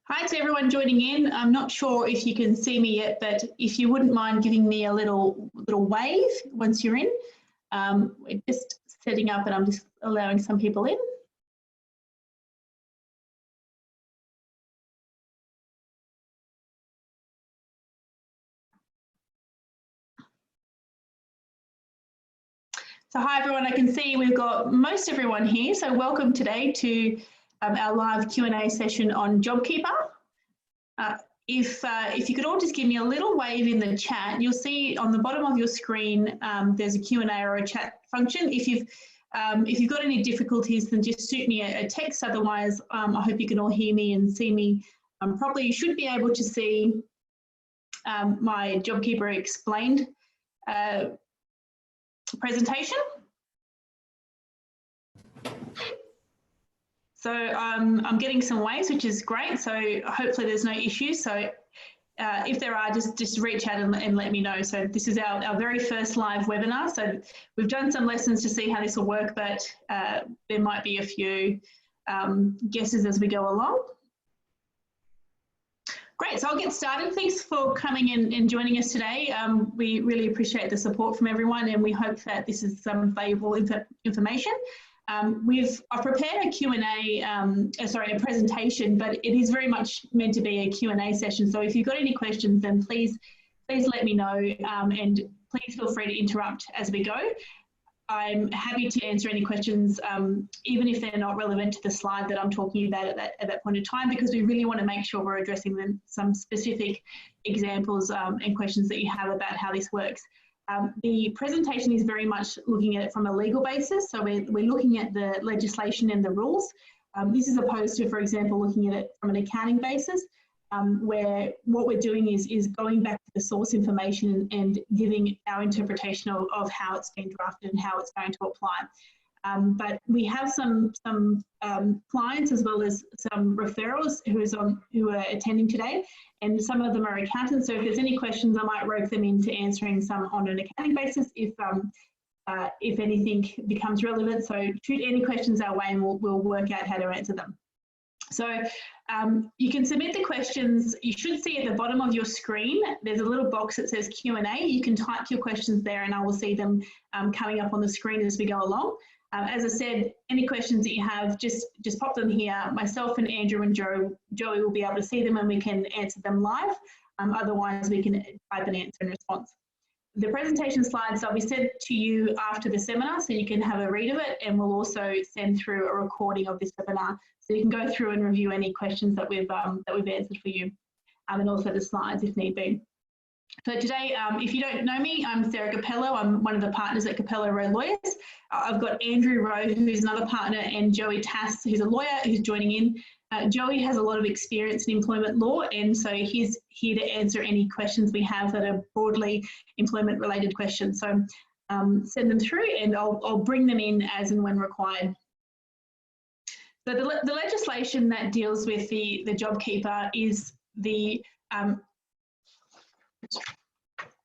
Hi to everyone joining in. I'm not sure if you can see me yet, but if you wouldn't mind giving me a little wave once you're in. We're just setting up and I'm just allowing some people in. So hi everyone, I can see we've got most everyone here. So welcome today to our live Q&A session on JobKeeper. If you could all just give me a little wave in the chat, you'll see on the bottom of your screen there's a Q&A or a chat function. If you've got any difficulties, then just shoot me a text. Otherwise, I hope you can all hear me and see me properly. You should be able to see my JobKeeper Explained presentation. So I'm getting some waves, which is great. So hopefully there's no issues. So if there are, just reach out and let me know. So this is our very first live webinar. So we've done some lessons to see how this will work, but there might be a few guesses as we go along. Great, so I'll get started. Thanks for coming in and joining us today. We really appreciate the support from everyone, and we hope that this is some valuable information. I've prepared a Q&A, a presentation, but it is very much meant to be a Q&A session. So if you've got any questions, then please let me know, and please feel free to interrupt as we go. I'm happy to answer any questions, even if they're not relevant to the slide that I'm talking about at that point in time, because we really want to make sure we're addressing some specific examples and questions that you have about how this works. The presentation is very much looking at it from a legal basis, so we're looking at the legislation and the rules. This is opposed to, for example, looking at it from an accounting basis, where what we're doing is going back to the source information and giving our interpretation of how it's been drafted and how it's going to apply. But we have some clients as well as some referrals who are attending today, and some of them are accountants. So if there's any questions, I might rope them into answering some on an accounting basis if anything becomes relevant. So shoot any questions our way and we'll work out how to answer them. So you can submit the questions. You should see at the bottom of your screen, there's a little box that says Q&A. You can type your questions there and I will see them coming up on the screen as we go along. As I said, any questions that you have, just pop them here. Myself and Andrew and Joey will be able to see them and we can answer them live. Otherwise, we can type an answer in response. The presentation slides will be sent to you after the seminar, so you can have a read of it, and we'll also send through a recording of this webinar, so you can go through and review any questions that we've answered for you, and also the slides if need be. So today, if you don't know me, I'm Sarah Capello. I'm one of the partners at Capello Rowe Lawyers. I've got Andrew Rowe, who's another partner, and Joey Tass, who's a lawyer, who's joining in. Joey has a lot of experience in employment law, and so he's here to answer any questions we have that are broadly employment-related questions. So send them through, and I'll bring them in as and when required. So the legislation that deals with the JobKeeper is the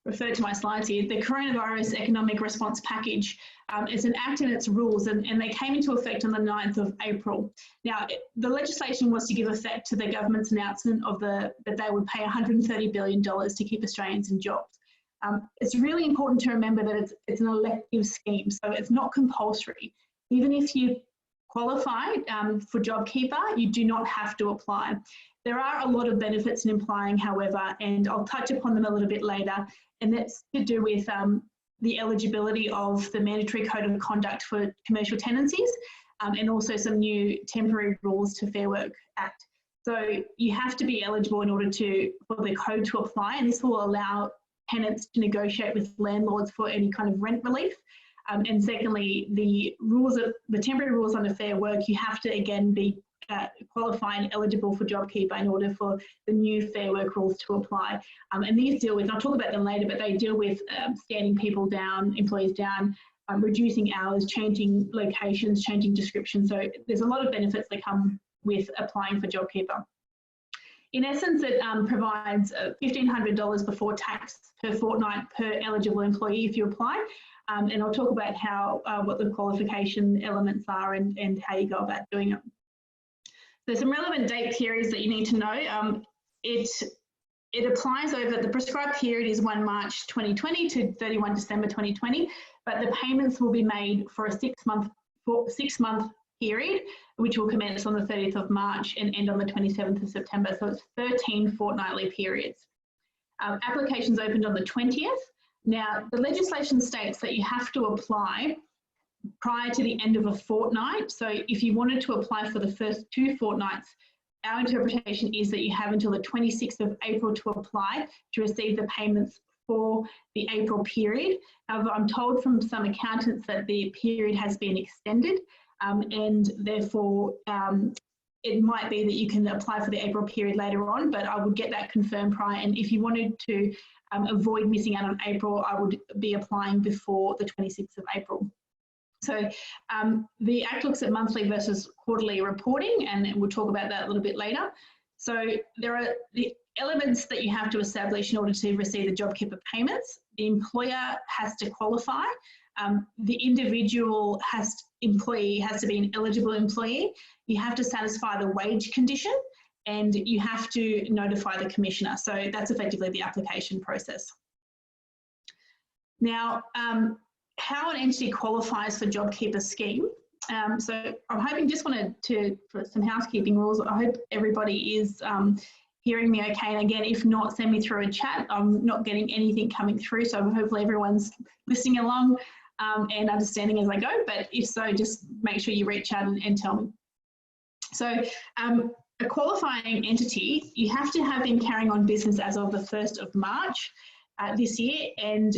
refer to my slides here, the Coronavirus Economic Response Package. It's an act and its rules, and they came into effect on the 9th of April. Now, the legislation was to give effect to the government's announcement of that they would pay $130 billion to keep Australians in jobs. It's really important to remember that it's an elective scheme, so it's not compulsory. Even if you qualify for JobKeeper, you do not have to apply. There are a lot of benefits in applying, however, and I'll touch upon them a little bit later, and that's to do with the eligibility of the mandatory code of conduct for commercial tenancies, and also some new temporary rules to Fair Work Act. So you have to be eligible in order for the code to apply, and this will allow tenants to negotiate with landlords for any kind of rent relief. And secondly, the temporary rules under Fair Work, you have to again be qualified and eligible for JobKeeper in order for the new Fair Work rules to apply. And these deal with, and I'll talk about them later, but they deal with standing people down, employees down, reducing hours, changing locations, changing descriptions. So there's a lot of benefits that come with applying for JobKeeper. In essence, it provides $1,500 before tax per fortnight per eligible employee if you apply. And I'll talk about what the qualification elements are and how you go about doing it. There's some relevant date periods that you need to know. It applies over, the prescribed period is 1 March 2020 to 31 December 2020, but the payments will be made for a 6-month period, which will commence on the 30th of March and end on the 27th of September. So it's 13 fortnightly periods. Applications opened on the 20th. Now, the legislation states that you have to apply prior to the end of a fortnight. So if you wanted to apply for the first 2 fortnights, our interpretation is that you have until the 26th of April to apply to receive the payments for the April period. However, I'm told from some accountants that the period has been extended, and therefore it might be that you can apply for the April period later on, but I would get that confirmed prior. And if you wanted to avoid missing out on April, I would be applying before the 26th of April. So the Act looks at monthly versus quarterly reporting, and we'll talk about that a little bit later. So there are the elements that you have to establish in order to receive the JobKeeper payments. The employer has to qualify. The individual employee has to be an eligible employee. You have to satisfy the wage condition, and you have to notify the commissioner. So that's effectively the application process. Now, how an entity qualifies for JobKeeper scheme. So I'm hoping, just wanted to, for some housekeeping rules, I hope everybody is hearing me okay. And again, if not, send me through a chat. I'm not getting anything coming through, so hopefully everyone's listening along and understanding as I go. But if so, just make sure you reach out and tell me. So a qualifying entity, you have to have been carrying on business as of the 1st of March this year, and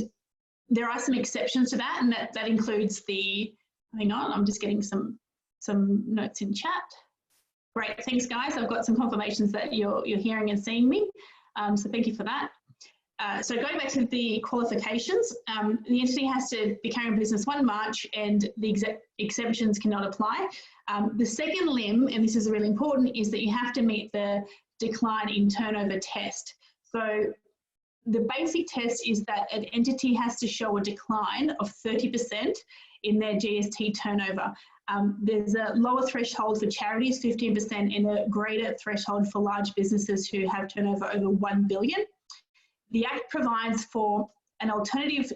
there are some exceptions to that, and that includes the, hang on, I'm just getting some notes in chat. Great, thanks guys. I've got some confirmations that you're hearing and seeing me, so thank you for that. So going back to the qualifications, the entity has to be carrying business 1 March, and the exemptions cannot apply. The second limb, and this is really important, is that you have to meet the decline in turnover test. So the basic test is that an entity has to show a decline of 30% in their GST turnover. There's a lower threshold for charities, 15%, and a greater threshold for large businesses who have turnover over 1 billion. The Act provides for an alternative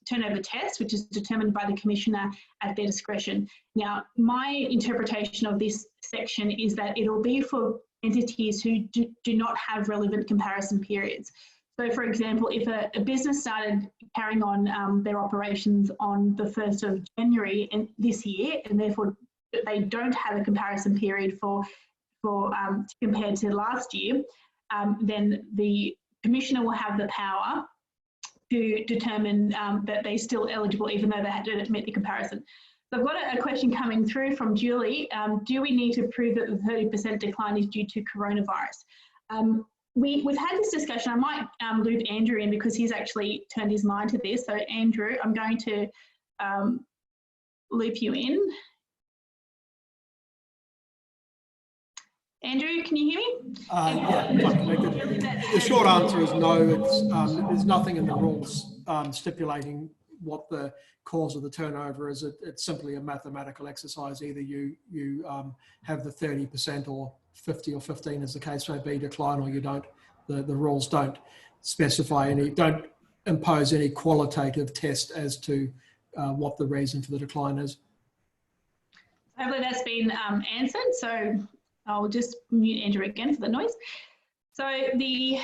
turnover test, which is determined by the Commissioner at their discretion. Now, my interpretation of this section is that it'll be for entities who do not have relevant comparison periods. So, for example, if a business started carrying on their operations on the 1st of January this year, and therefore they don't have a comparison period compared to last year, then the Commissioner will have the power to determine that they're still eligible, even though they didn't meet the comparison. So I've got a question coming through from Julie. Do we need to prove that the 30% decline is due to coronavirus? We've had this discussion. I might loop Andrew in because he's actually turned his mind to this. So Andrew, I'm going to loop you in. Andrew, can you hear me? Yeah, I'm connected. The short answer is no. It's, there's nothing in the rules stipulating what the cause of the turnover is. It's simply a mathematical exercise. Either you have the 30% or 50 or 15, as the case may be, decline, or you don't. The rules don't specify don't impose any qualitative test as to what the reason for the decline is. Hopefully that's been answered. So I'll just mute Andrew again for the noise. So the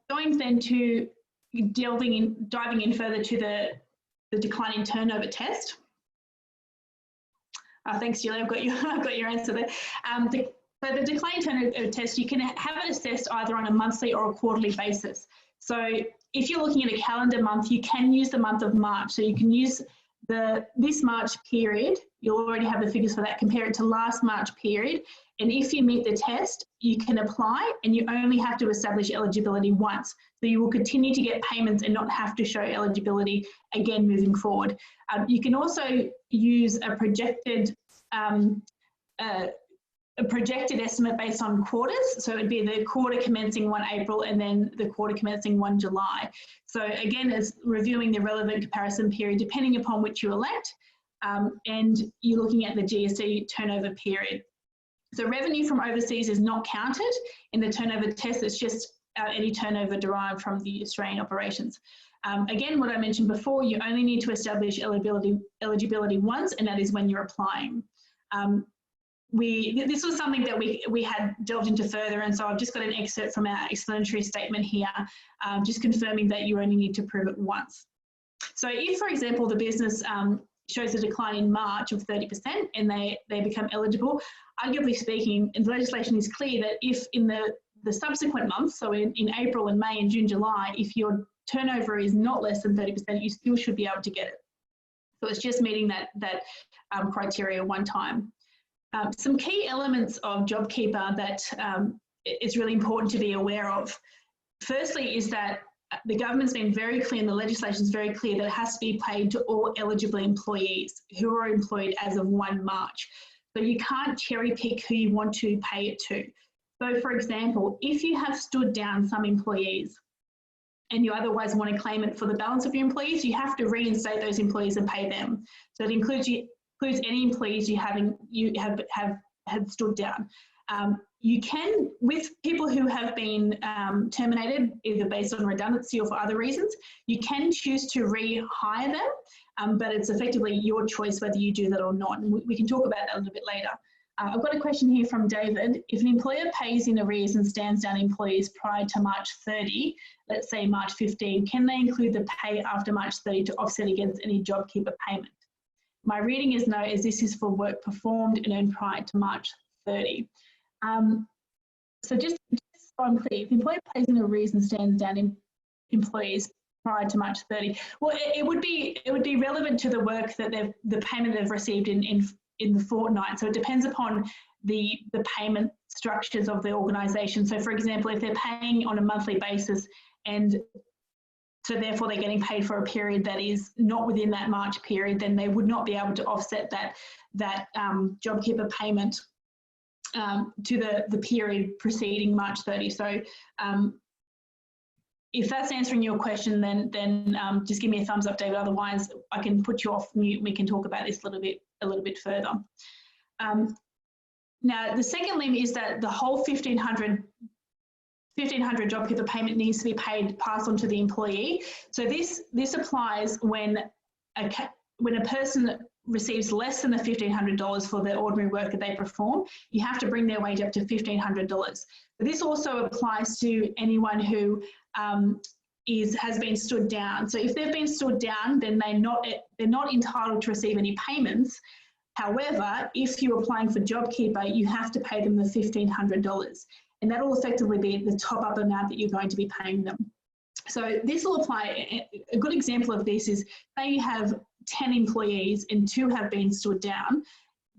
going then to diving in further to the decline in turnover test. Thanks, Julie. I've got your answer there. So the decline in turnover test, you can have it assessed either on a monthly or a quarterly basis. So if you're looking at a calendar month, you can use the month of March. So you can use this March period. You'll already have the figures for that. Compare it to last March period. And if you meet the test, you can apply, and you only have to establish eligibility once. So you will continue to get payments and not have to show eligibility again moving forward. You can also use a projected estimate based on quarters. So it would be the quarter commencing 1 April and then the quarter commencing 1 July. So again, as reviewing the relevant comparison period, depending upon which you elect, and you're looking at the GST turnover period. So revenue from overseas is not counted in the turnover test. It's just any turnover derived from the Australian operations. Again, what I mentioned before, you only need to establish eligibility once, and that is when you're applying. This was something that we had delved into further, and so I've just got an excerpt from our explanatory statement here, just confirming that you only need to prove it once. So if, for example, the business shows a decline in March of 30% and they become eligible, arguably speaking, the legislation is clear that if in the subsequent months, so in April and May and June, July, if your turnover is not less than 30%, you still should be able to get it. So it's just meeting that criteria one time. Some key elements of JobKeeper that is really important to be aware of. Firstly is that the government's been very clear and the legislation is very clear that it has to be paid to all eligible employees who are employed as of 1 March. So you can't cherry pick who you want to pay it to. So for example, if you have stood down some employees and you otherwise want to claim it for the balance of your employees, you have to reinstate those employees and pay them. So it includes any employees you have stood down. You can, with people who have been terminated, either based on redundancy or for other reasons, you can choose to rehire them, but it's effectively your choice whether you do that or not. And we can talk about that a little bit later. I've got a question here from David. If an employer pays in arrears and stands down employees prior to March 30, let's say March 15, can they include the pay after March 30 to offset against any JobKeeper payment? My reading is no, as this is for work performed and earned prior to March 30. So just so I'm clear, if the employer pays in arrears and stands down employees prior to March 30, well, it would be relevant to the work that the payment they've received in the fortnight. So it depends upon the payment structures of the organisation. So for example, if they're paying on a monthly basis and so therefore they're getting paid for a period that is not within that March period, then they would not be able to offset that JobKeeper payment to the period preceding March 30. So if that's answering your question, then just give me a thumbs up, David. Otherwise, I can put you off mute. We can talk about this a little bit further. Now, the second limit is that the whole 1,500 JobKeeper payment needs to be passed on to the employee. So this applies when a person receives less than the $1,500 for the ordinary work that they perform. You have to bring their wage up to $1,500. But this also applies to anyone who has been stood down. So if they've been stood down, then they're not entitled to receive any payments. However, if you're applying for JobKeeper, you have to pay them the $1,500. And that will effectively be the top-up amount that you're going to be paying them. So this will apply. A good example of this is, say you have 10 employees and 2 have been stood down,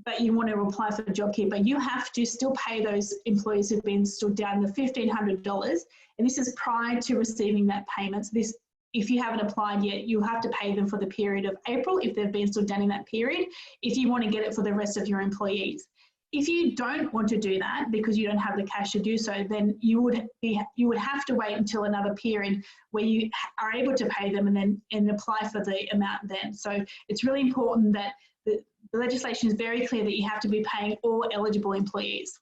but you want to apply for JobKeeper, you have to still pay those employees who've been stood down the $1,500, and this is prior to receiving that payment. So this, if you haven't applied yet, you have to pay them for the period of April if they've been stood down in that period, if you want to get it for the rest of your employees. If you don't want to do that because you don't have the cash to do so, then you would have to wait until another period where you are able to pay them and apply for the amount then. So it's really important that the legislation is very clear that you have to be paying all eligible employees.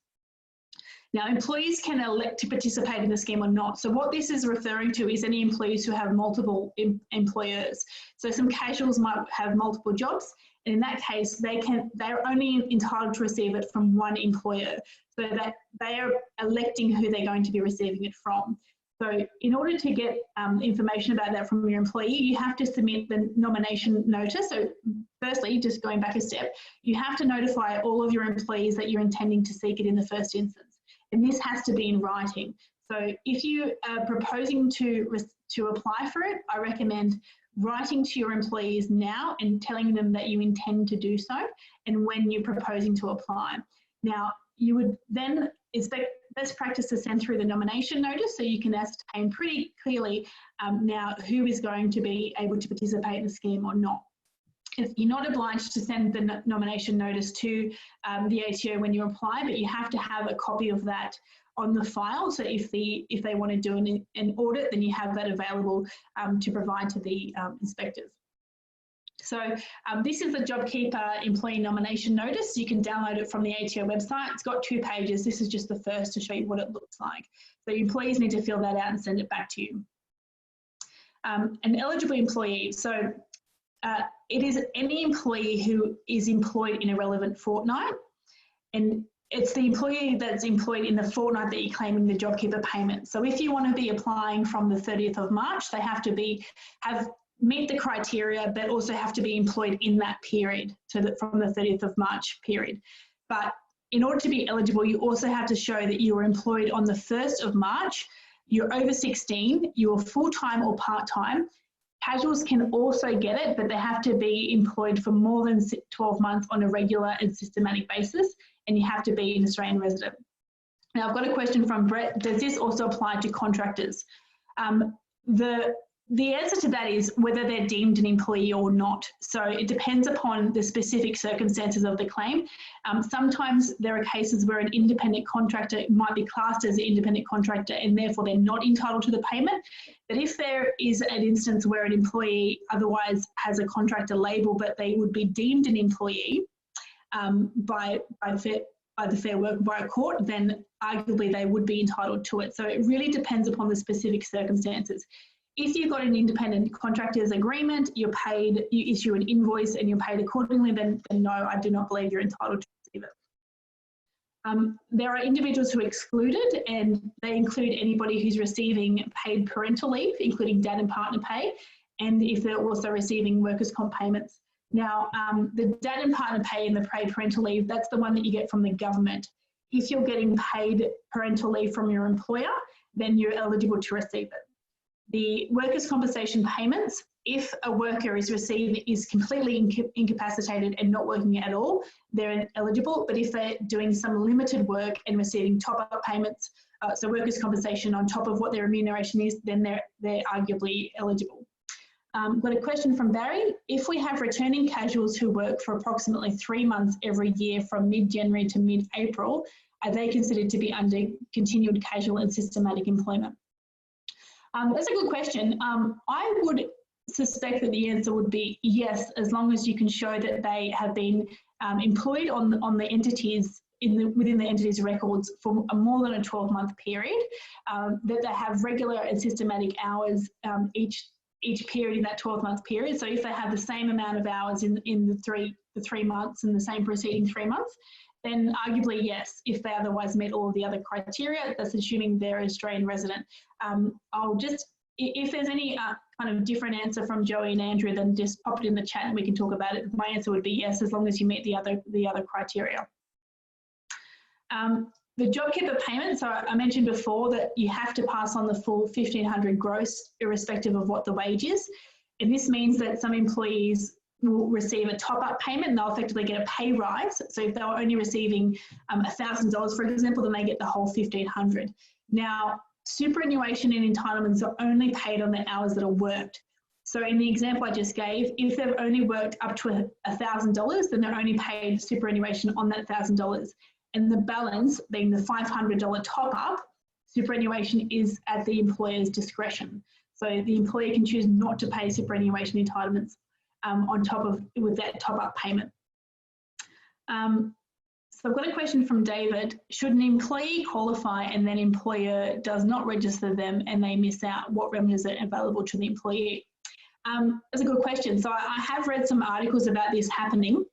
Now, employees can elect to participate in the scheme or not. So what this is referring to is any employees who have multiple employers. So some casuals might have multiple jobs. And in that case, they're only entitled to receive it from one employer, so that they are electing who they're going to be receiving it from. So in order to get information about that from your employee, you have to submit the nomination notice. So firstly, just going back a step, you have to notify all of your employees that you're intending to seek it in the first instance. And this has to be in writing. So if you are proposing to apply for it, I recommend writing to your employees now and telling them that you intend to do so and when you're proposing to apply. Now, you would then expect best practice to send through the nomination notice so you can ascertain pretty clearly now who is going to be able to participate in the scheme or not. You're not obliged to send the nomination notice to the ATO when you apply, but you have to have a copy of that on the file. So if they want to do an audit, then you have that available to provide to the inspectors. So this is the JobKeeper employee nomination notice. You can download it from the ATO website. It's got 2 pages. This is just the first to show you what it looks like. So employees need to fill that out and send it back to you. An eligible employee. So it is any employee who is employed in a relevant fortnight, and it's the employee that's employed in the fortnight that you're claiming the JobKeeper payment. So if you want to be applying from the 30th of March, they have to meet the criteria, but also have to be employed in that period, so that from the 30th of March period. But in order to be eligible, you also have to show that you were employed on the 1st of March, you're over 16, you're full-time or part-time. Casuals can also get it, but they have to be employed for more than 12 months on a regular and systematic basis, and you have to be an Australian resident. Now, I've got a question from Brett. Does this also apply to contractors? The answer to that is whether they're deemed an employee or not. So it depends upon the specific circumstances of the claim. Sometimes there are cases where an independent contractor might be classed as an independent contractor and therefore they're not entitled to the payment. But if there is an instance where an employee otherwise has a contractor label but they would be deemed an employee by the Fair Work by a court, then arguably they would be entitled to it. So it really depends upon the specific circumstances. If you've got an independent contractor's agreement, you're paid, you issue an invoice and you're paid accordingly, then no, I do not believe you're entitled to receive it. There are individuals who are excluded, and they include anybody who's receiving paid parental leave, including dad and partner pay, and if they're also receiving workers' comp payments. Now, the dad and partner pay and the paid parental leave, that's the one that you get from the government. If you're getting paid parental leave from your employer, then you're eligible to receive it. The workers' compensation payments, if a worker is completely incapacitated and not working at all, they're eligible. But if they're doing some limited work and receiving top-up payments, so workers' compensation on top of what their remuneration is, then they're arguably eligible. Got a question from Barry. If we have returning casuals who work for approximately 3 months every year from mid-January to mid-April, are they considered to be under continued casual and systematic employment? That's a good question. I would suspect that the answer would be yes, as long as you can show that they have been employed on the entities within the entity's records for more than a 12-month period, that they have regular and systematic hours each period in that 12-month period. So if they have the same amount of hours in the three months and the same preceding 3 months, then arguably yes, if they otherwise meet all of the other criteria, that's assuming they're an Australian resident. If there's any kind of different answer from Joey and Andrew, then just pop it in the chat and we can talk about it. My answer would be yes, as long as you meet the other criteria. The JobKeeper payment, so I mentioned before that you have to pass on the full 1,500 gross, irrespective of what the wage is. And this means that some employees will receive a top-up payment and they'll effectively get a pay rise. So if they were only receiving $1,000, for example, then they get the whole 1,500. Now, superannuation and entitlements are only paid on the hours that are worked. So in the example I just gave, if they've only worked up to $1,000, then they're only paid superannuation on that $1,000. And the balance, being the $500 top-up, superannuation is at the employer's discretion. So the employer can choose not to pay superannuation entitlements on top of with that top-up payment. So I've got a question from David. Should an employee qualify and then employer does not register them and they miss out, what remedies are available to the employee? That's a good question. So I have read some articles about this happening.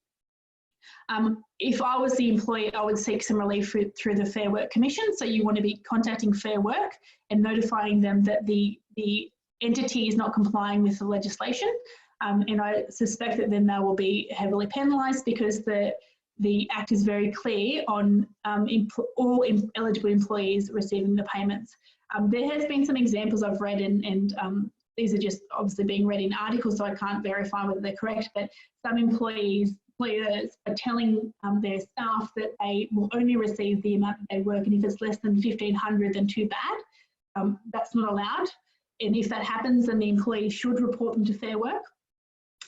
If I was the employee, I would seek some relief through the Fair Work Commission. So you want to be contacting Fair Work and notifying them that the entity is not complying with the legislation. And I suspect that then they will be heavily penalised because the Act is very clear on all eligible employees receiving the payments. There has been some examples I've read, and these are just obviously being read in articles, so I can't verify whether they're correct, but some employers are telling their staff that they will only receive the amount that they work, and if it's less than 1,500, then too bad. That's not allowed. And if that happens, then the employee should report them to Fair Work.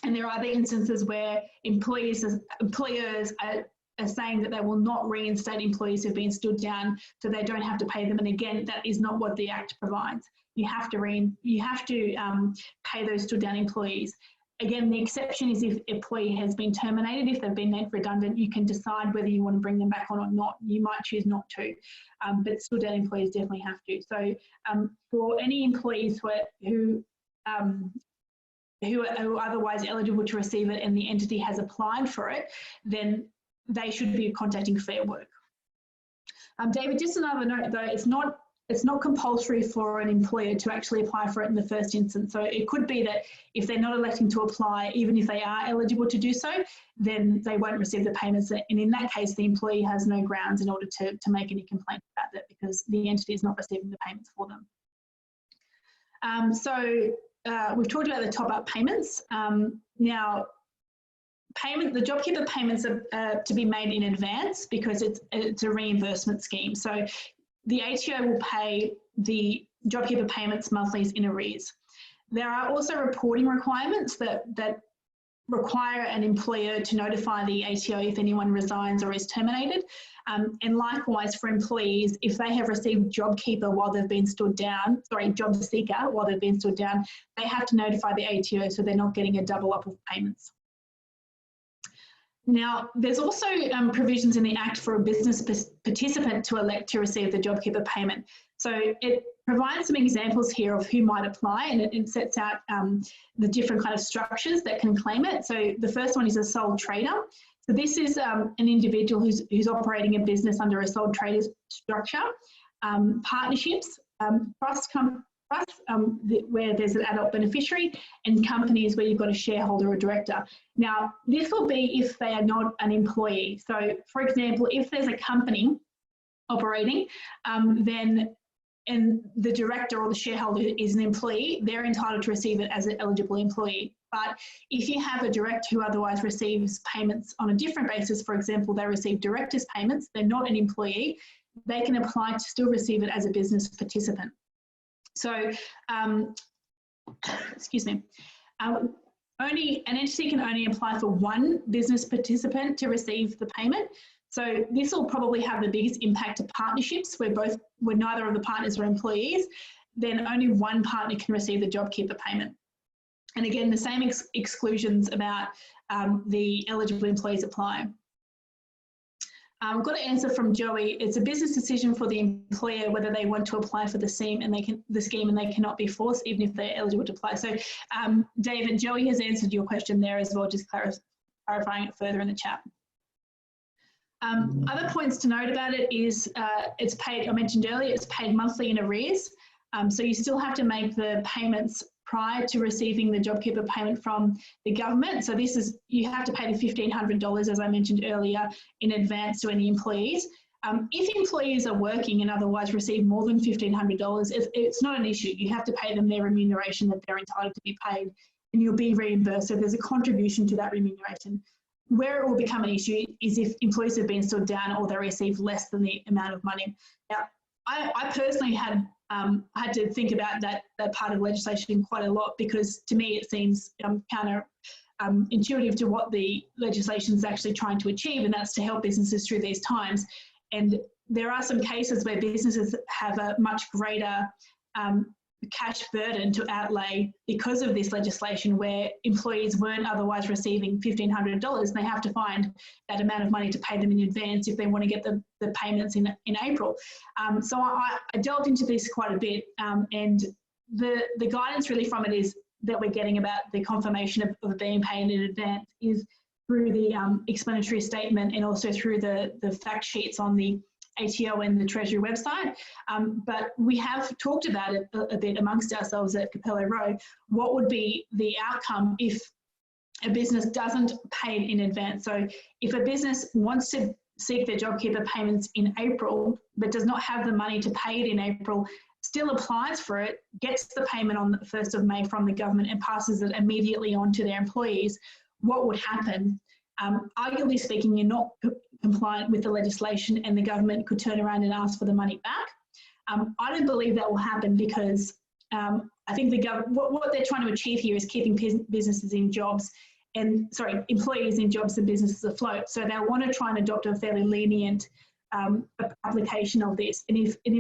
And there are other instances where employers are saying that they will not reinstate employees who've been stood down, so they don't have to pay them. And again, that is not what the Act provides. You have to pay those stood down employees. again, the exception is if employee has been terminated. If they've been made redundant, you can decide whether you want to bring them back on or not. You might choose not to, but stood down employees definitely have to. So for any employees who are otherwise eligible to receive it and the entity has applied for it, then they should be contacting Fair Work. David, just another note though, it's not compulsory for an employer to actually apply for it in the first instance. So it could be that if they're not electing to apply, even if they are eligible to do so, then they won't receive the payments. And in that case, the employee has no grounds in order to make any complaint about that because the entity is not receiving the payments for them. We've talked about the top-up payments. Now, the JobKeeper payments are to be made in advance because it's a reimbursement scheme. So the ATO will pay the JobKeeper payments monthlies in arrears. There are also reporting requirements that require an employer to notify the ATO if anyone resigns or is terminated. And likewise for employees, if they have received JobKeeper while they've been stood down, Job Seeker while they've been stood down, they have to notify the ATO so they're not getting a double up of payments. Now, there's also provisions in the Act for a business participant to elect to receive the JobKeeper payment. So it provides some examples here of who might apply, and it sets out the different kind of structures that can claim it. So the first one is a sole trader. So this is an individual who's operating a business under a sole trader structure, partnerships, where there's an adult beneficiary, and companies where you've got a shareholder or director. Now, this will be if they are not an employee. So, for example, if there's a company operating, and the director or the shareholder is an employee, they're entitled to receive it as an eligible employee. But if you have a director who otherwise receives payments on a different basis, for example, they receive director's payments, they're not an employee, they can apply to still receive it as a business participant. So, excuse me, an entity can only apply for one business participant to receive the payment. So this will probably have the biggest impact to partnerships where neither of the partners are employees. Then only one partner can receive the JobKeeper payment. And again, the same exclusions about the eligible employees apply. I've got an answer from Joey. It's a business decision for the employer whether they want to apply for the scheme and they cannot be forced even if they're eligible to apply. So David, Joey has answered your question there as well, just clarifying it further in the chat. Other points to note about it is it's paid, I mentioned earlier, it's paid monthly in arrears. So you still have to make the payments prior to receiving the JobKeeper payment from the government. So this is, you have to pay the $1,500, as I mentioned earlier, in advance to any employees. If employees are working and otherwise receive more than $1,500, it's not an issue. You have to pay them their remuneration that they're entitled to be paid, and you'll be reimbursed. So there's a contribution to that remuneration. Where it will become an issue is if employees have been stood down or they receive less than the amount of money. Now, I personally had to think about that part of legislation quite a lot, because to me it seems counter-intuitive to what the legislation is actually trying to achieve, and that's to help businesses through these times. And there are some cases where businesses have a much greater cash burden to outlay because of this legislation, where employees weren't otherwise receiving $1,500 and they have to find that amount of money to pay them in advance if they want to get the payments in April. So I delved into this quite a bit, and the guidance really from it is that we're getting about the confirmation of being paid in advance is through the explanatory statement and also through the fact sheets on the ATO and the Treasury website. But we have talked about it a bit amongst ourselves at Capello Row. What would be the outcome if a business doesn't pay it in advance? So if a business wants to seek their JobKeeper payments in April, but does not have the money to pay it in April, still applies for it, gets the payment on the 1st of May from the government and passes it immediately on to their employees, what would happen? Arguably speaking, you're not compliant with the legislation and the government could turn around and ask for the money back. I don't believe that will happen, because I think what they're trying to achieve here is keeping businesses in jobs and, employees in jobs and businesses afloat. So they'll want to try and adopt a fairly lenient application of this. And if an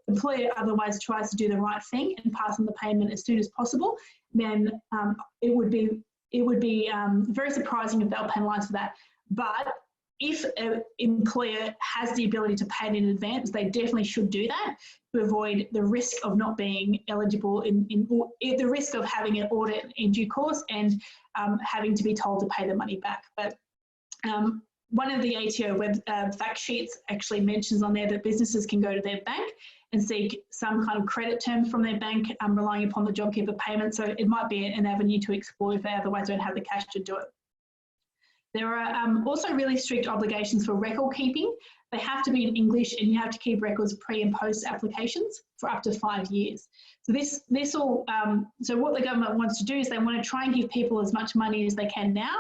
employer otherwise tries to do the right thing and pass on the payment as soon as possible, then it would be it would be very surprising if they were penalised for that. But if an employer has the ability to pay it in advance, they definitely should do that to avoid the risk of not being eligible, the risk of having an audit in due course and having to be told to pay the money back. But one of the ATO web fact sheets actually mentions on there that businesses can go to their bank and seek some kind of credit terms from their bank, relying upon the JobKeeper payment. So it might be an avenue to explore if they otherwise don't have the cash to do it. There are also really strict obligations for record keeping. They have to be in English, and you have to keep records pre and post applications for up to 5 years. So so what the government wants to do is they want to try and give people as much money as they can now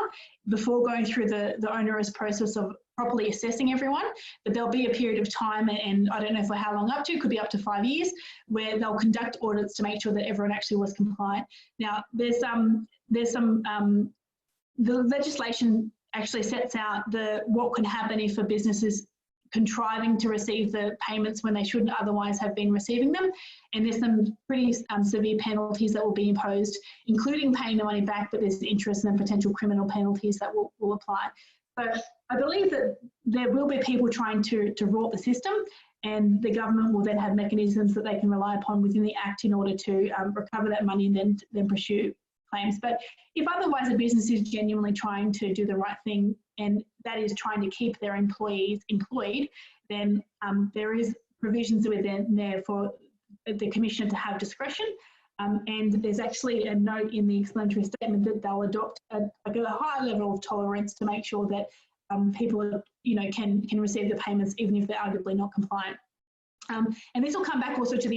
before going through the onerous process of properly assessing everyone. But there'll be a period of time, and I don't know for how long up to, could be up to 5 years, where they'll conduct audits to make sure that everyone actually was compliant. Now, the legislation actually sets out what can happen if a business is contriving to receive the payments when they shouldn't otherwise have been receiving them. And there's some pretty severe penalties that will be imposed, including paying the money back, but there's interest and potential criminal penalties that will apply. So I believe that there will be people trying to rort the system, and the government will then have mechanisms that they can rely upon within the Act in order to recover that money and then pursue claims. But if otherwise a business is genuinely trying to do the right thing, and that is trying to keep their employees employed, then there is provisions within there for the Commissioner to have discretion. And there's actually a note in the explanatory statement that they'll adopt a high level of tolerance to make sure that people, can receive the payments even if they're arguably not compliant. And this will come back also to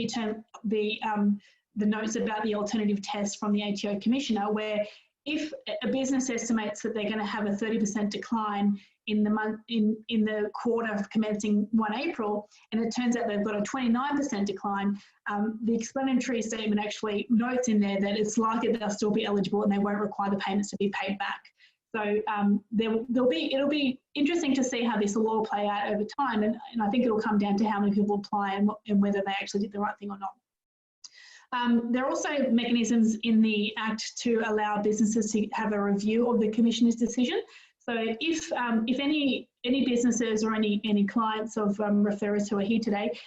the notes about the alternative test from the ATO Commissioner, where if a business estimates that they're going to have a 30% decline in the quarter commencing 1 April, and it turns out they've got a 29% decline, the explanatory statement actually notes in there that it's likely that they'll still be eligible and they won't require the payments to be paid back. So it'll be interesting to see how this will all play out over time, and I think it'll come down to how many people apply and whether they actually did the right thing or not. There are also mechanisms in the Act to allow businesses to have a review of the Commissioner's decision. So if any businesses or any clients of referrers who are here today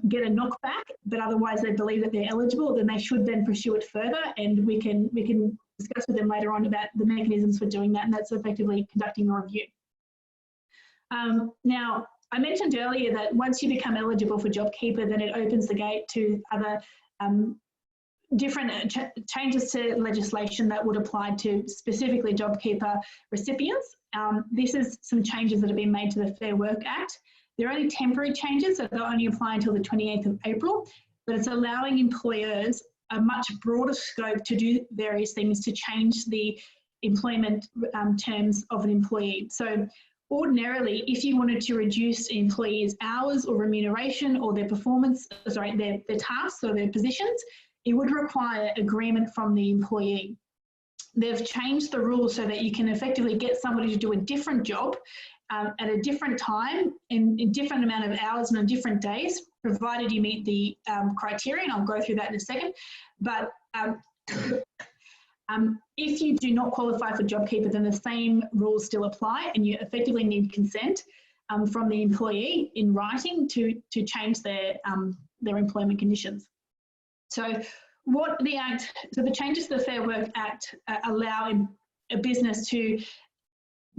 get a knockback, but otherwise they believe that they're eligible, then they should then pursue it further, and we can discuss with them later on about the mechanisms for doing that, and that's effectively conducting a review. Now, I mentioned earlier that once you become eligible for JobKeeper, then it opens the gate to other different changes to legislation that would apply to specifically JobKeeper recipients. This is some changes that have been made to the Fair Work Act. They're only temporary changes that they'll only apply until the 28th of April, but it's allowing employers a much broader scope to do various things to change the employment terms of an employee. So ordinarily, if you wanted to reduce an employee's hours or remuneration or their performance, their tasks or their positions, it would require agreement from the employee. They've changed the rules so that you can effectively get somebody to do a different job at a different time, in a different amount of hours and on different days, provided you meet the criteria, and I'll go through that in a second. But if you do not qualify for JobKeeper, then the same rules still apply, and you effectively need consent from the employee in writing to change their employment conditions. So the changes to the Fair Work Act allow a business to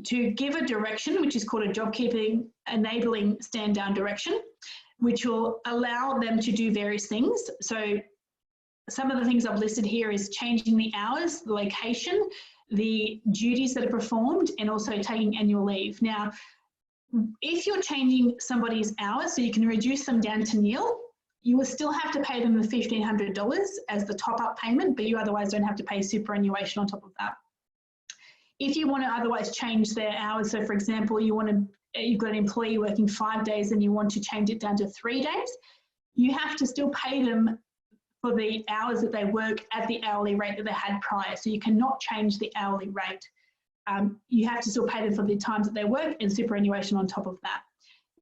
give a direction, which is called a JobKeeper enabling stand-down direction, which will allow them to do various things. So some of the things I've listed here is changing the hours, the location, the duties that are performed, and also taking annual leave. Now, if you're changing somebody's hours so you can reduce them down to nil, you will still have to pay them the $1,500 as the top-up payment, but you otherwise don't have to pay superannuation on top of that. If you want to otherwise change their hours, so for example, you've got an employee working 5 days and you want to change it down to 3 days, you have to still pay them for the hours that they work at the hourly rate that they had prior. So you cannot change the hourly rate. You have to still pay them for the times that they work and superannuation on top of that.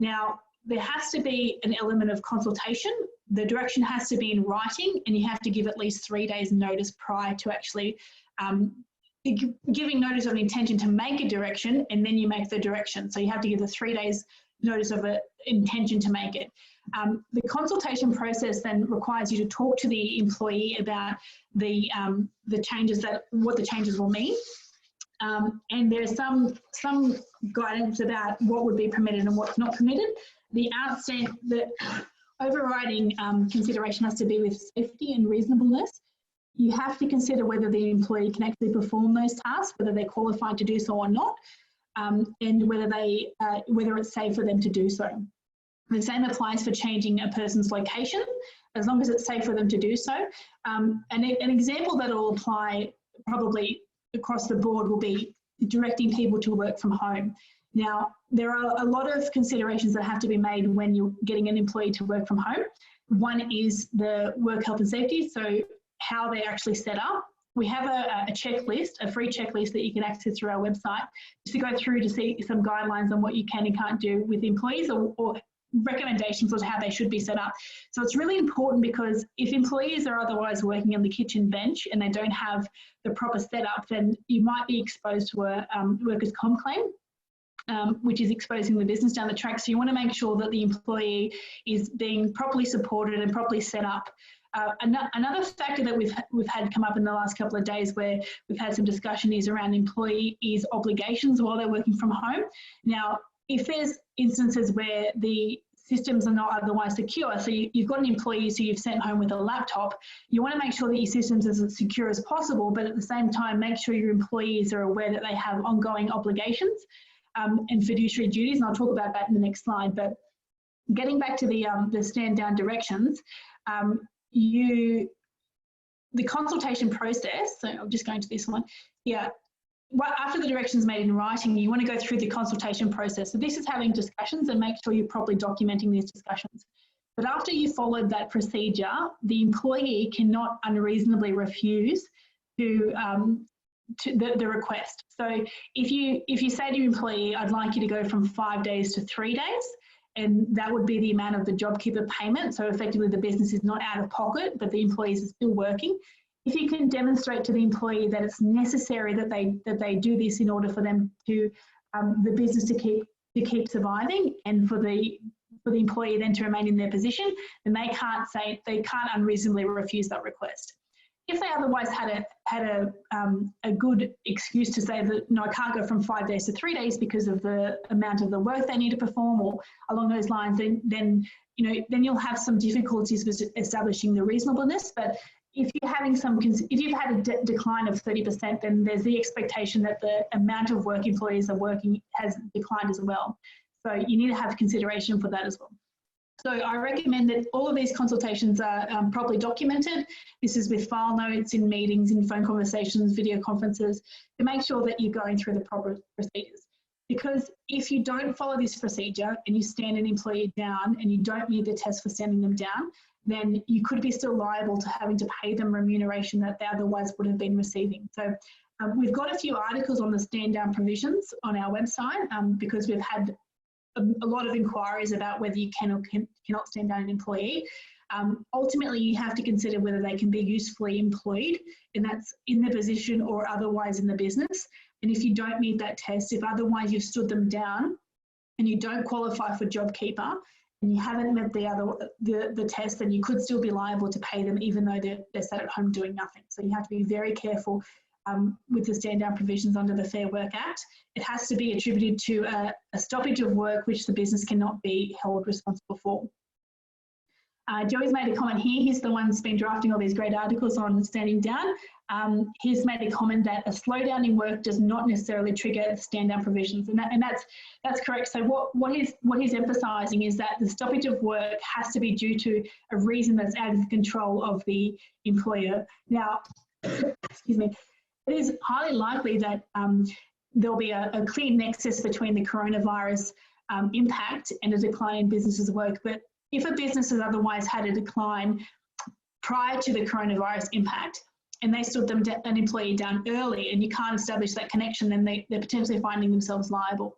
Now, there has to be an element of consultation. The direction has to be in writing, and you have to give at least 3 days notice prior to actually giving notice of intention to make a direction, and then you make the direction. So you have to give the 3 days notice of an intention to make it. The consultation process then requires you to talk to the employee about the changes, what the changes will mean. And there's some guidance about what would be permitted and what's not permitted. The overriding consideration has to be with safety and reasonableness. You have to consider whether the employee can actually perform those tasks, whether they're qualified to do so or not, and whether it's safe for them to do so. The same applies for changing a person's location, as long as it's safe for them to do so. And an example that will apply probably across the board will be directing people to work from home. Now, there are a lot of considerations that have to be made when you're getting an employee to work from home. One is the work health and safety, so how they're actually set up. We have a checklist, a free checklist that you can access through our website, just to go through to see some guidelines on what you can and can't do with employees, or recommendations on how they should be set up. So it's really important, because if employees are otherwise working on the kitchen bench and they don't have the proper setup, then you might be exposed to a workers' comp claim, which is exposing the business down the track. So you want to make sure that the employee is being properly supported and properly set up. Another factor that we've had come up in the last couple of days, where we've had some discussion, is around employees' obligations while they're working from home. Now, if there's instances where the systems are not otherwise secure, so you've got an employee who you've sent home with a laptop, you want to make sure that your systems are as secure as possible, but at the same time, make sure your employees are aware that they have ongoing obligations and fiduciary duties, and I'll talk about that in the next slide. But getting back to the stand down directions, the consultation process, so I'm just going to this one, yeah. Well, after the directions made in writing, you want to go through the consultation process. So this is having discussions, and make sure you're properly documenting these discussions. But after you followed that procedure, the employee cannot unreasonably refuse to the request. So if you say to your employee, I'd like you to go from 5 days to 3 days, and that would be the amount of the JobKeeper payment. So effectively the business is not out of pocket, but the employees are still working. If you can demonstrate to the employee that it's necessary that they do this in order for them to the business to keep surviving, and for the employee then to remain in their position, then they can't unreasonably refuse that request. If they otherwise had a good excuse to say that, no, I can't go from 5 days to 3 days because of the amount of the work they need to perform, or along those lines, then you'll have some difficulties with establishing the reasonableness. But if you've had a decline of 30%, then there's the expectation that the amount of work employees are working has declined as well. So you need to have consideration for that as well. So I recommend that all of these consultations are properly documented. This is with file notes, in meetings, in phone conversations, video conferences, to make sure that you're going through the proper procedures. Because if you don't follow this procedure and you stand an employee down and you don't meet the test for standing them down, then you could be still liable to having to pay them remuneration that they otherwise would have been receiving. So we've got a few articles on the stand down provisions on our website, because we've had a lot of inquiries about whether you can or cannot stand down an employee. Ultimately, you have to consider whether they can be usefully employed, and that's in the position or otherwise in the business. And if you don't meet that test, if otherwise you've stood them down and you don't qualify for JobKeeper, and you haven't met the test, then you could still be liable to pay them, even though they're sat at home doing nothing. So you have to be very careful with the stand down provisions under the Fair Work Act. It has to be attributed to a stoppage of work which the business cannot be held responsible for. Joey's made a comment here. He's the one who's been drafting all these great articles on standing down. He's made a comment that a slowdown in work does not necessarily trigger stand down provisions, and that's correct. So what he's emphasising is that the stoppage of work has to be due to a reason that's out of the control of the employer. Now, excuse me, it is highly likely that there'll be a clear nexus between the coronavirus impact and a decline in businesses' work, but if a business has otherwise had a decline prior to the coronavirus impact, and they stood an employee down early, and you can't establish that connection, then they're potentially finding themselves liable.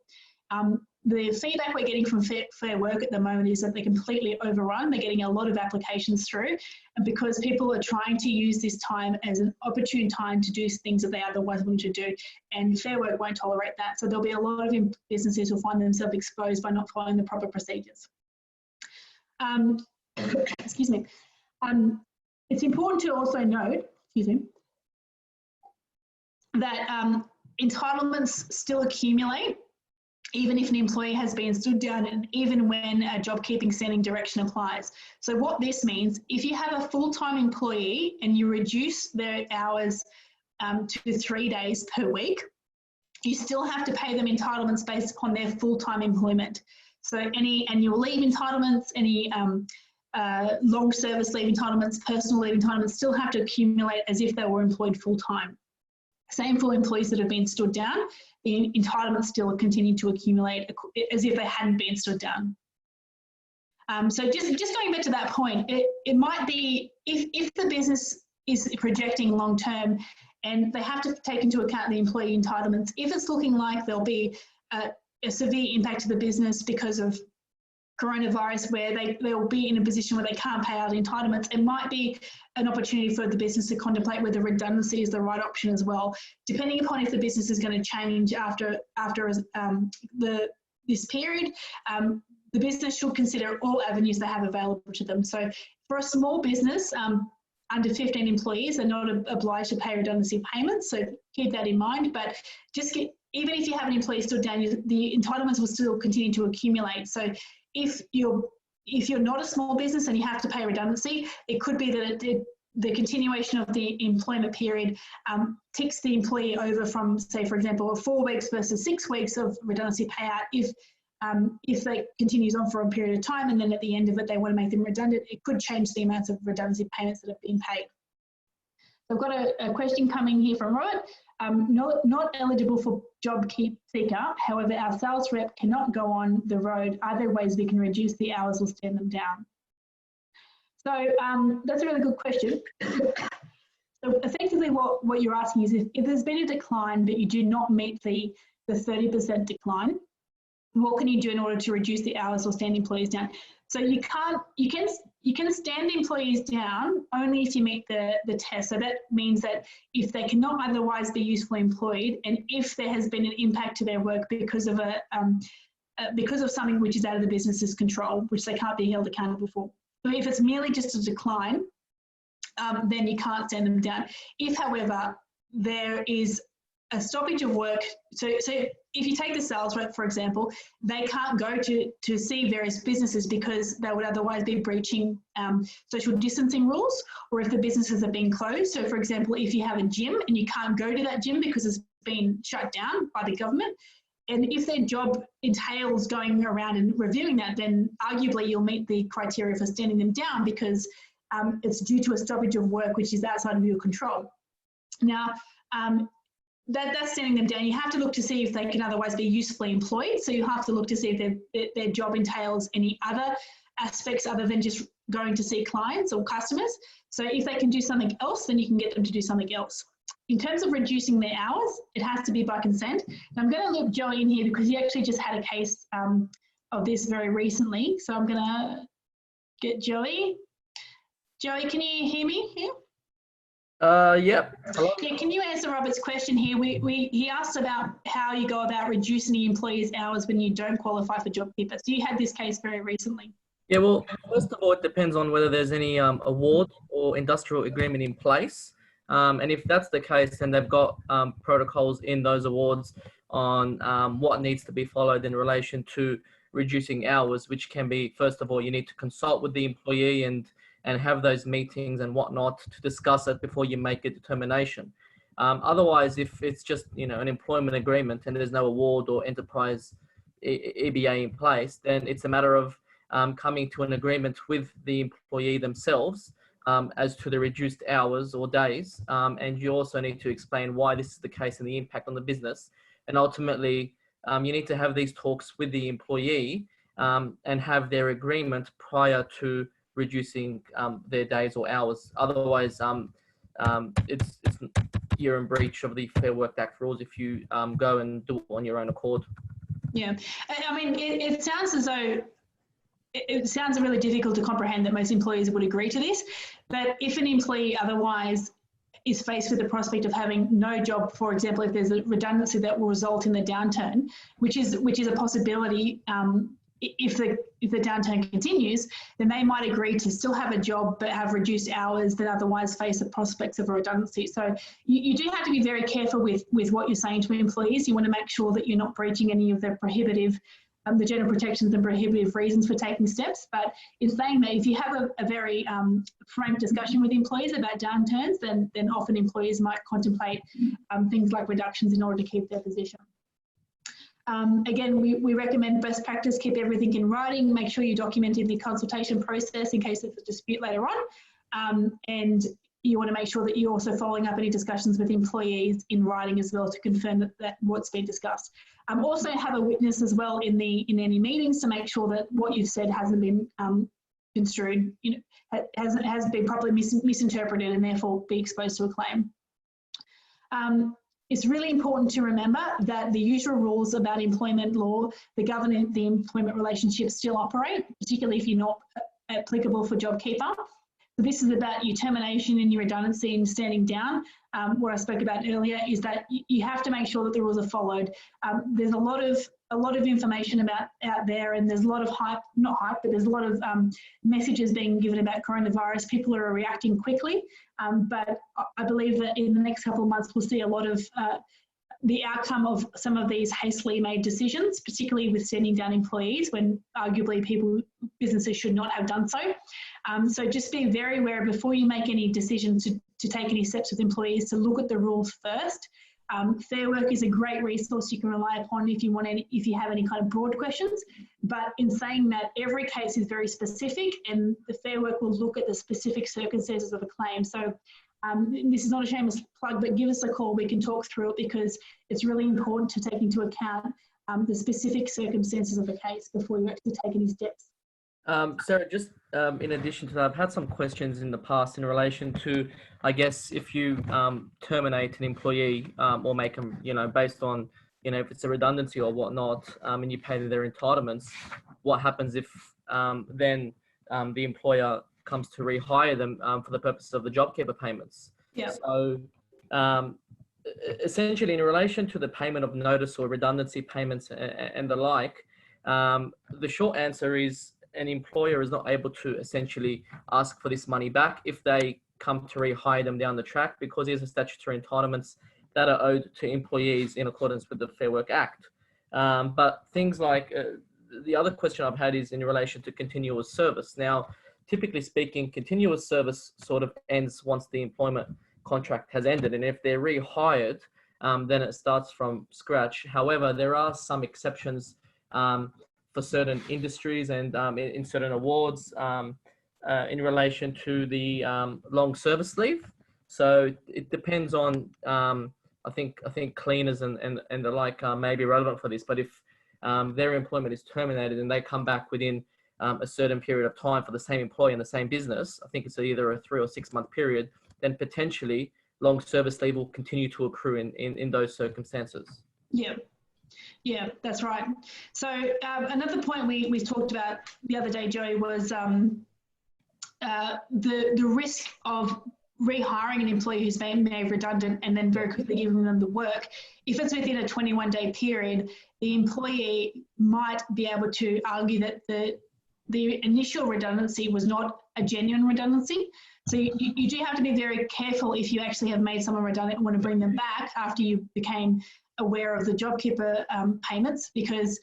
the feedback we're getting from Fair Work at the moment is that they're completely overrun. They're getting a lot of applications through, and because people are trying to use this time as an opportune time to do things that they otherwise wouldn't to do, and Fair Work won't tolerate that. So there'll be a lot of businesses who find themselves exposed by not following the proper procedures. Excuse me. It's important to also note, that entitlements still accumulate even if an employee has been stood down and even when a JobKeeping standing direction applies. So what this means, if you have a full-time employee and you reduce their hours to 3 days per week, you still have to pay them entitlements based upon their full-time employment. So any annual leave entitlements, any long service leave entitlements, personal leave entitlements still have to accumulate as if they were employed full-time. Same for employees that have been stood down, the entitlements still continue to accumulate as if they hadn't been stood down. So just going back to that point, it might be, if the business is projecting long-term and they have to take into account the employee entitlements, if it's looking like there'll be a severe impact to the business because of coronavirus, where they'll be in a position where they can't pay out entitlements, it might be an opportunity for the business to contemplate whether redundancy is the right option as well, depending upon if the business is going to change after this period. The business should consider all avenues they have available to them. So for a small business, under 15 employees, they're not obliged to pay redundancy payments, so keep that in mind. But even if you have an employee stood down, the entitlements will still continue to accumulate. So if you're not a small business and you have to pay redundancy, it could be that the continuation of the employment period ticks the employee over from, say, for example, 4 weeks versus 6 weeks of redundancy payout. If that continues on for a period of time and then at the end of it they want to make them redundant, it could change the amounts of redundancy payments that have been paid. So I've got a question coming here from Robert. Not eligible for JobKeeper, however, our sales rep cannot go on the road. Are there ways we can reduce the hours or stand them down? So that's a really good question. So effectively what you're asking is if there's been a decline but you do not meet the 30% decline, what can you do in order to reduce the hours or stand employees down? So you can stand employees down only if you meet the test. So that means that if they cannot otherwise be usefully employed, and if there has been an impact to their work because of something which is out of the business's control, which they can't be held accountable for. So if it's merely just a decline, then you can't stand them down. If, however, there is a stoppage of work, so if you take the sales rep, for example, they can't go to see various businesses because they would otherwise be breaching social distancing rules, or if the businesses are being closed. So, for example, if you have a gym and you can't go to that gym because it's been shut down by the government, and if their job entails going around and reviewing that, then arguably you'll meet the criteria for standing them down because it's due to a stoppage of work which is outside of your control. Now, that's standing them down. You have to look to see if they can otherwise be usefully employed. So you have to look to see if their job entails any other aspects other than just going to see clients or customers. So if they can do something else, then you can get them to do something else. In terms of reducing their hours, it has to be by consent. And I'm going to loop Joey in here because he actually just had a case of this very recently. So I'm going to get Joey. Joey, can you hear me here? Yep. Hello. Yeah, can you answer Robert's question here? He asked about how you go about reducing the employee's hours when you don't qualify for JobKeeper. So you had this case very recently. Yeah, well, first of all, it depends on whether there's any award or industrial agreement in place. And if that's the case, then they've got protocols in those awards on what needs to be followed in relation to reducing hours, which can be, first of all, you need to consult with the employee and have those meetings and whatnot to discuss it before you make a determination. Otherwise, if it's just an employment agreement and there's no award or enterprise EBA in place, then it's a matter of coming to an agreement with the employee themselves as to the reduced hours or days. And you also need to explain why this is the case and the impact on the business. And ultimately, you need to have these talks with the employee and have their agreement prior to reducing their days or hours. Otherwise, you're in breach of the Fair Work Act rules if you go and do it on your own accord. Yeah. I mean, it sounds as though it sounds really difficult to comprehend that most employees would agree to this, but if an employee otherwise is faced with the prospect of having no job, for example, if there's a redundancy that will result in the downturn, which is a possibility, if the downturn continues, then they might agree to still have a job but have reduced hours than otherwise face the prospects of a redundancy. So you do have to be very careful with what you're saying to employees. You want to make sure that you're not breaching any of the prohibitive the general protections and prohibitive reasons for taking steps. But in saying that, if you have a very frank discussion with employees about downturns, then often employees might contemplate things like reductions in order to keep their position. Again, we recommend best practice, keep everything in writing, make sure you document in the consultation process in case there's a dispute later on. And you want to make sure that you're also following up any discussions with employees in writing as well to confirm that what's been discussed. Also have a witness as well in any meetings to make sure that what you've said hasn't been construed, has been properly misinterpreted and therefore be exposed to a claim. It's really important to remember that the usual rules about employment law that govern the employment relationship still operate, particularly if you're not applicable for JobKeeper. So this is about your termination and your redundancy and standing down. What I spoke about earlier is that you have to make sure that the rules are followed. There's a lot of information out there, and there's a lot of but there's a lot of messages being given about coronavirus. People are reacting quickly, but I believe that in the next couple of months we'll see a lot of the outcome of some of these hastily made decisions, particularly with standing down employees when arguably businesses should not have done so. So just be very aware before you make any decisions to take any steps with employees to look at the rules first. Fair Work is a great resource you can rely upon if you have any kind of broad questions. But in saying that, every case is very specific, and the Fair Work will look at the specific circumstances of a claim. So this is not a shameless plug, but give us a call. We can talk through it because it's really important to take into account the specific circumstances of a case before you actually take any steps. Sarah, just in addition to that, I've had some questions in the past in relation to, I guess, if you terminate an employee or make them, based on, if it's a redundancy or whatnot, and you pay their entitlements, what happens if then the employer comes to rehire them for the purposes of the JobKeeper payments? Yeah. So essentially, in relation to the payment of notice or redundancy payments and the like, the short answer is an employer is not able to essentially ask for this money back if they come to rehire them down the track, because there's a statutory entitlements that are owed to employees in accordance with the Fair Work Act. But things like the other question I've had is in relation to continuous service. Now, typically speaking, continuous service sort of ends once the employment contract has ended, and if they're rehired, then it starts from scratch. However, there are some exceptions for certain industries and in certain awards in relation to the long service leave. So it depends on, I think cleaners and the like may be relevant for this, but if their employment is terminated and they come back within a certain period of time for the same employee in the same business, I think it's either a 3 or 6 month period, then potentially long service leave will continue to accrue in those circumstances. Yeah, that's right. So another point we talked about the other day, Joey, was the risk of rehiring an employee who's been made redundant and then very quickly giving them the work. If it's within a 21-day period, the employee might be able to argue that the initial redundancy was not a genuine redundancy. So you do have to be very careful if you actually have made someone redundant and want to bring them back after you became aware of the JobKeeper payments, because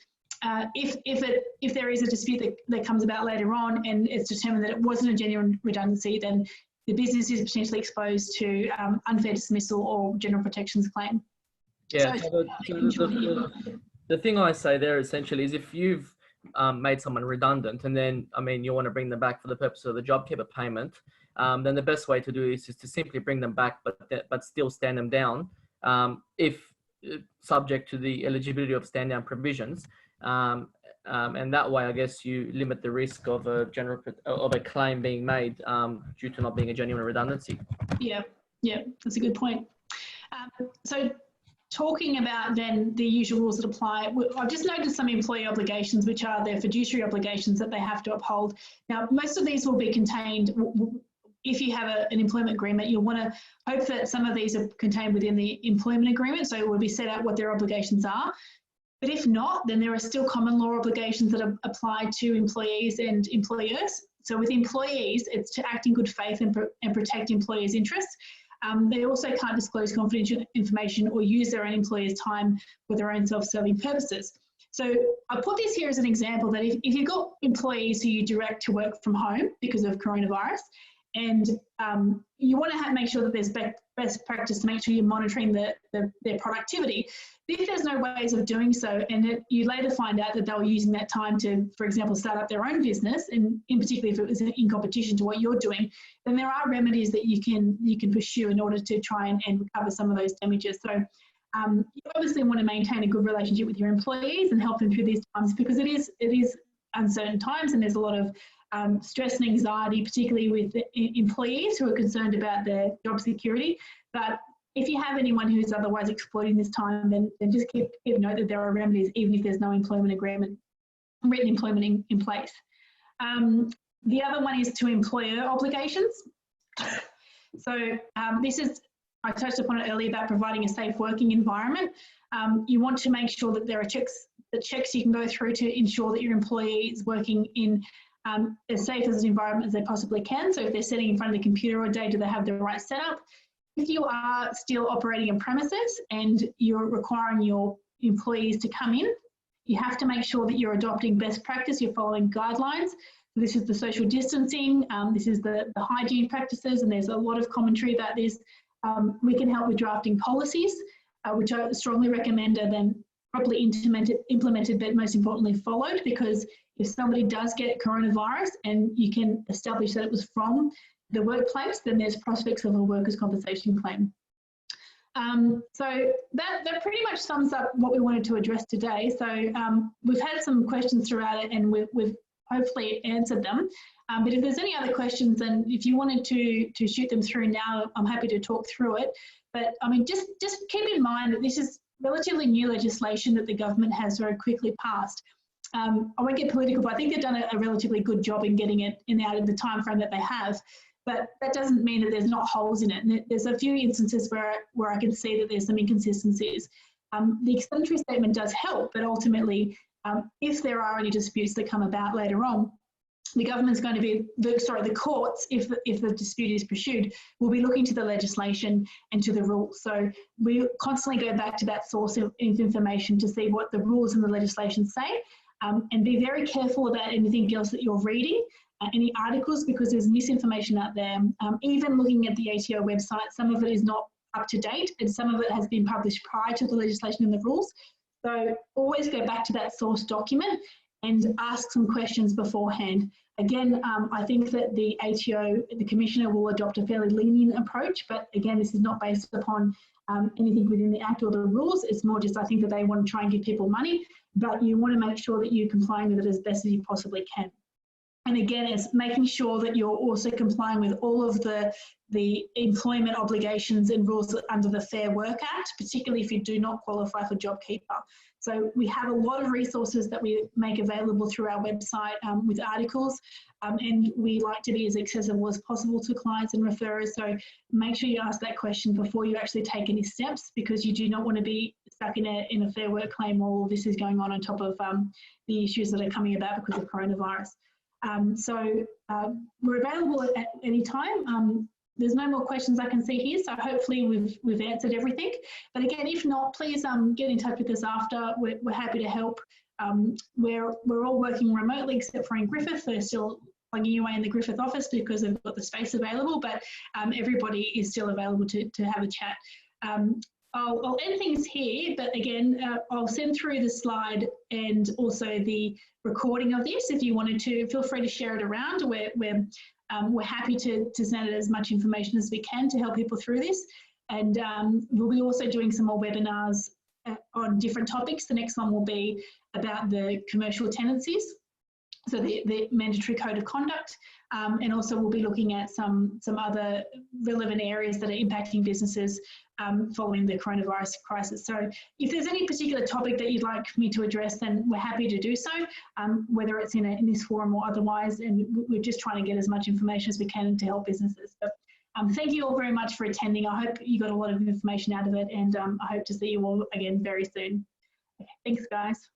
if there is a dispute that comes about later on and it's determined that it wasn't a genuine redundancy, then the business is potentially exposed to unfair dismissal or general protections claim. Yeah, so the thing I say there essentially is if you've made someone redundant and then, you want to bring them back for the purpose of the JobKeeper payment, then the best way to do this is to simply bring them back, but still stand them down if subject to the eligibility of stand down provisions. And that way, I guess you limit the risk of a claim being made due to not being a genuine redundancy. Yeah, that's a good point. So talking about then the usual rules that apply, I've just noted some employee obligations, which are their fiduciary obligations that they have to uphold. Now, most of these will be contained, if you have an employment agreement, you'll want to hope that some of these are contained within the employment agreement, so it will be set out what their obligations are. But if not, then there are still common law obligations that apply to employees and employers. So with employees, it's to act in good faith and protect employers' interests. They also can't disclose confidential information or use their own employers' time for their own self-serving purposes. So I put this here as an example that if you've got employees who you direct to work from home because of coronavirus, and you want to make sure that there's best practice to make sure you're monitoring their productivity. If there's no ways of doing so, and you later find out that they were using that time to, for example, start up their own business, and in particular if it was in competition to what you're doing, then there are remedies that you can pursue in order to try and recover some of those damages. So you obviously want to maintain a good relationship with your employees and help them through these times, because it is uncertain times, and there's a lot of stress and anxiety, particularly with employees who are concerned about their job security. But if you have anyone who's otherwise exploiting this time, then just keep note that there are remedies, even if there's no employment agreement, written employment in place. The other one is to employer obligations. So this is, I touched upon it earlier about providing a safe working environment. You want to make sure that there are checks you can go through to ensure that your employee is working in as safe as an environment as they possibly can. So if they're sitting in front of the computer all day, do they have the right setup? If you are still operating a premises and you're requiring your employees to come in, you have to make sure that you're adopting best practice, you're following guidelines. This is the social distancing, this is the hygiene practices, and there's a lot of commentary about this. We can help with drafting policies, which I strongly recommend are then properly implemented, but most importantly followed, because if somebody does get coronavirus and you can establish that it was from the workplace, then there's prospects of a workers' compensation claim. So that pretty much sums up what we wanted to address today. So we've had some questions throughout it, and we've hopefully answered them. But if there's any other questions, then if you wanted to shoot them through now, I'm happy to talk through it. But I mean, just keep in mind that this is relatively new legislation that the government has very quickly passed. I won't get political, but I think they've done a relatively good job in getting it out of the time frame that they have. But that doesn't mean that there's not holes in it. And there's a few instances where I can see that there's some inconsistencies. The explanatory statement does help, but ultimately, if there are any disputes that come about later on, the government's going to be, the courts, if the dispute is pursued, will be looking to the legislation and to the rules. So we constantly go back to that source of information to see what the rules and the legislation say, and be very careful about anything else that you're reading, any articles, because there's misinformation out there. Even looking at the ATO website, some of it is not up to date, and some of it has been published prior to the legislation and the rules. So always go back to that source document and ask some questions beforehand. Again, I think that the ATO, the Commissioner, will adopt a fairly lenient approach, but again, this is not based upon anything within the Act or the rules. It's more just, I think that they want to try and give people money, but you want to make sure that you're complying with it as best as you possibly can. And again, it's making sure that you're also complying with all of the employment obligations and rules under the Fair Work Act, particularly if you do not qualify for JobKeeper. So we have a lot of resources that we make available through our website with articles, and we like to be as accessible as possible to clients and referrers. So make sure you ask that question before you actually take any steps, because you do not want to be stuck in a Fair Work claim while all this is going on top of the issues that are coming about because of coronavirus. So we're available at any time. There's no more questions I can see here, so hopefully we've answered everything. But again, if not, please get in touch with us after. We're happy to help. We're all working remotely except for in Griffith. They're still plugging away in the Griffith office because they've got the space available, but everybody is still available to have a chat. I'll end things here, but again, I'll send through the slide and also the recording of this. If you wanted to, feel free to share it around. We're happy to send it as much information as we can to help people through this. And we'll be also doing some more webinars on different topics. The next one will be about the commercial tenancies, so the mandatory code of conduct. And also we'll be looking at some other relevant areas that are impacting businesses following the coronavirus crisis. So if there's any particular topic that you'd like me to address, then we're happy to do so, whether it's in this forum or otherwise. And we're just trying to get as much information as we can to help businesses. But thank you all very much for attending. I hope you got a lot of information out of it, and I hope to see you all again very soon. Okay, thanks, guys.